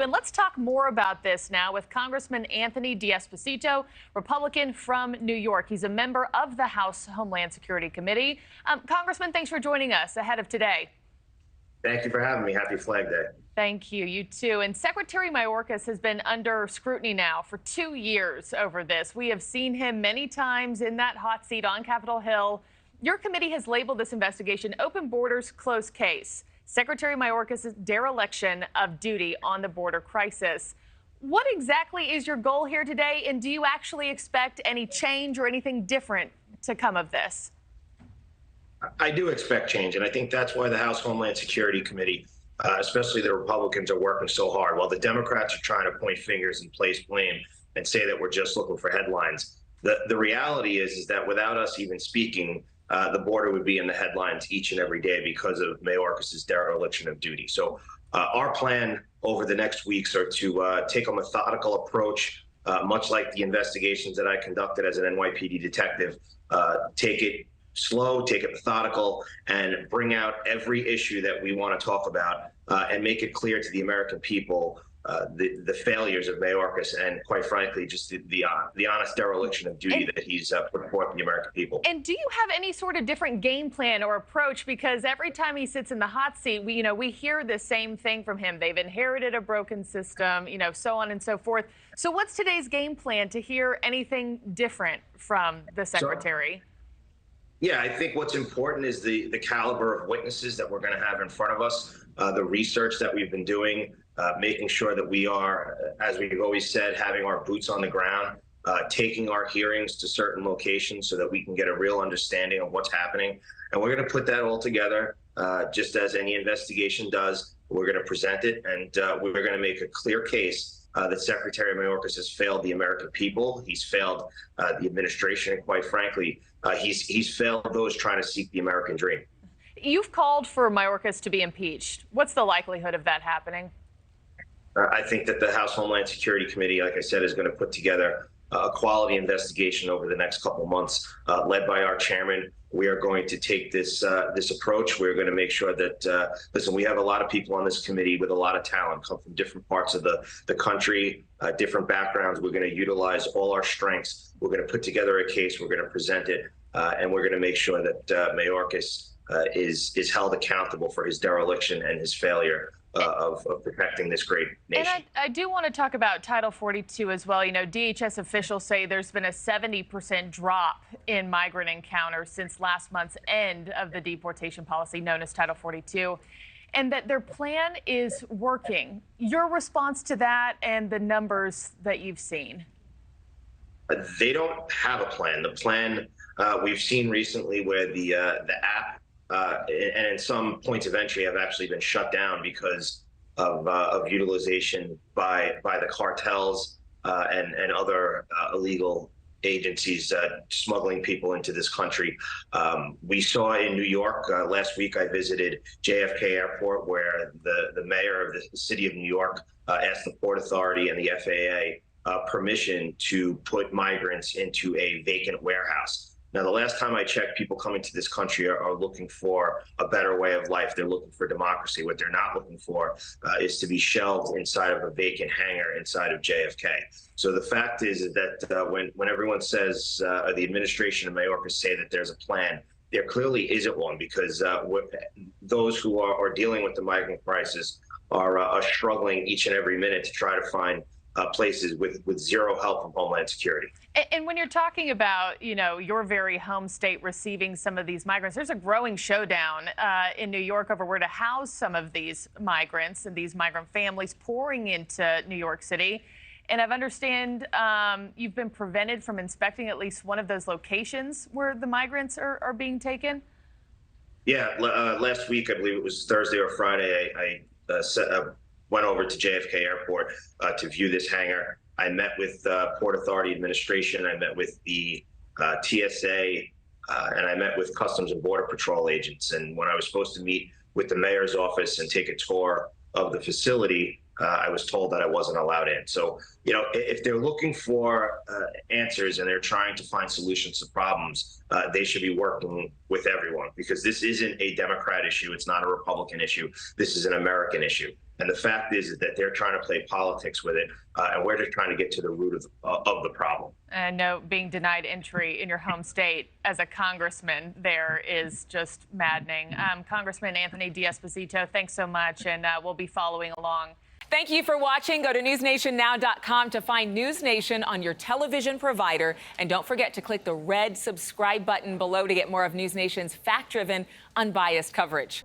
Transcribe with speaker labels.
Speaker 1: And let's talk more about this now with Congressman Anthony D'Esposito, Republican from New York. He's a member of the House Homeland Security Committee. Congressman, thanks for joining us ahead of today.
Speaker 2: Thank you for having me. Happy Flag Day.
Speaker 1: Thank you. You too. And Secretary Mayorkas has been under scrutiny now for 2 years over this. We have seen him many times in that hot seat on Capitol Hill. Your committee has labeled this investigation open borders, closed case. Secretary Mayorkas' dereliction of duty on the border crisis. What exactly is your goal here today, and do you actually expect any change or anything different to come of this?
Speaker 2: I do expect change, and I think that's why the House Homeland Security Committee, especially the Republicans, are working so hard. While the Democrats are trying to point fingers and place blame and say that we're just looking for headlines, the reality is that without us even speaking, the border would be in the headlines each and every day because of Mayorkas' dereliction of duty. So our plan over the next weeks are to take a methodical approach, much like the investigations that I conducted as an NYPD detective. Take it slow, take it methodical, and bring out every issue that we want to talk about and make it clear to the American people the failures of Mayorkas and, quite frankly, just the honest dereliction of duty that he's put forth to the American people.
Speaker 1: And do you have any sort of different game plan or approach? Because every time he sits in the hot seat, we hear the same thing from him. They've inherited a broken system, so on and so forth. So what's today's game plan to hear anything different from the secretary?
Speaker 2: Yeah, I think what's important is the caliber of witnesses that we're going to have in front of us, the research that we've been doing, making sure that we are, as we've always said, having our boots on the ground, taking our hearings to certain locations so that we can get a real understanding of what's happening. And we're going to put that all together, just as any investigation does. We're going to present it, and we're going to make a clear case that Secretary Mayorkas has failed the American people. He's failed the administration, and quite frankly, he's failed those trying to seek the American dream.
Speaker 1: You've called for Mayorkas to be impeached. What's the likelihood of that happening?
Speaker 2: I think that the House Homeland Security Committee, like I said, is going to put together a quality investigation over the next couple of months, led by our chairman. We are going to take this approach. We're going to make sure that, listen, we have a lot of people on this committee with a lot of talent, come from different parts of the country, different backgrounds. We're going to utilize all our strengths. We're going to put together a case. We're going to present it, and we're going to make sure that Mayorkas is held accountable for his dereliction and his failure of protecting this great nation.
Speaker 1: And I do want to talk about Title 42 as well. DHS officials say there's been a 70% drop in migrant encounters since last month's end of the deportation policy known as Title 42, and that their plan is working. Your response to that and the numbers that you've seen?
Speaker 2: They don't have a plan. The plan we've seen recently where the app and in some points of entry have actually been shut down because of utilization by the cartels and other illegal agencies smuggling people into this country. We saw in New York last week. I visited JFK Airport, where the mayor of the city of New York asked the Port Authority and the FAA permission to put migrants into a vacant warehouse. Now, the last time I checked, people coming to this country are looking for a better way of life. They're looking for democracy. What they're not looking for is to be shelved inside of a vacant hangar inside of JFK. So the fact is that when everyone says, the administration and Mayorkas say that there's a plan, there clearly isn't one, because those who are dealing with the migrant crisis are struggling each and every minute to try to find places with zero help from Homeland Security.
Speaker 1: And when you're talking about, your very home state receiving some of these migrants, there's a growing showdown in New York over where to house some of these migrants and these migrant families pouring into New York City. And I've understand you've been prevented from inspecting at least one of those locations where the migrants are being taken.
Speaker 2: Yeah, last week, I believe it was Thursday or Friday, I went over to JFK Airport to view this hangar. I met with Port Authority administration. I met with the TSA, and I met with Customs and Border Patrol agents. And when I was supposed to meet with the mayor's office and take a tour of the facility, I was told that I wasn't allowed in. So, if they're looking for answers and they're trying to find solutions to problems, they should be working with everyone, because this isn't a Democrat issue. It's not a Republican issue. This is an American issue. And the fact is that they're trying to play politics with it, and we're just trying to get to the root of the problem.
Speaker 1: And no, being denied entry in your home state as a congressman there is just maddening. Congressman Anthony D'Esposito, thanks so much, and we'll be following along.
Speaker 3: Thank you for watching. Go to newsnationnow.com to find NewsNation on your television provider. And don't forget to click the red subscribe button below to get more of NewsNation's fact-driven, unbiased coverage.